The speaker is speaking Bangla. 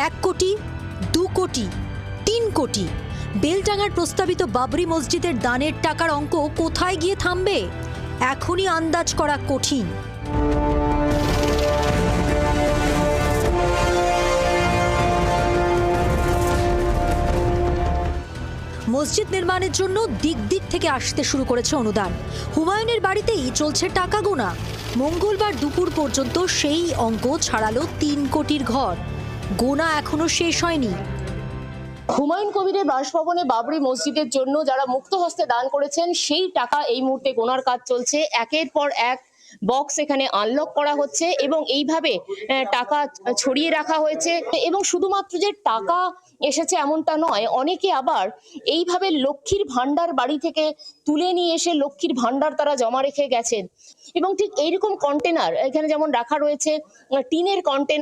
1 কোটি, 2 কোটি, 3 কোটি। বেলডাঙ্গার প্রস্তাবিত বাবরি মসজিদের দানের টাকার অঙ্ক কোথায় গিয়ে থামবে এখনই আন্দাজ করা কঠিন। মসজিদ নির্মাণের জন্য দিক দিক থেকে আসতে শুরু করেছে অনুদান। হুমায়ুনের বাড়িতেই চলছে টাকা গোনা। মঙ্গলবার দুপুর পর্যন্ত সেই অঙ্ক ছাড়ালো 3 কোটির ঘর। গোনা এখনো শেষ হয়নি। হুমায়ুন কবিরের বাসভবনে বাবরি মসজিদের জন্য যারা মুক্ত হস্তে দান করেছেন সেই টাকা এই মুহূর্তে গোনার কাজ চলছে। একের পর এক বক্স এখানে আনলক করা হচ্ছে এবং এইভাবে টাকা ছড়িয়ে রাখা হয়েছে। এবং শুধুমাত্র যে টাকা এসেছে এমনটা নয়, অনেকে আবার এইভাবে লক্ষ্মীর ভান্ডার বাড়ি থেকে তুলে নিয়ে এসে লক্ষ্মীর ভান্ডার তারা জমা রেখে গেছেন। এবং ঠিক এইরকম কন্টেনার এখানে যেমন রাখা রয়েছে, টিনের কন্টেনার।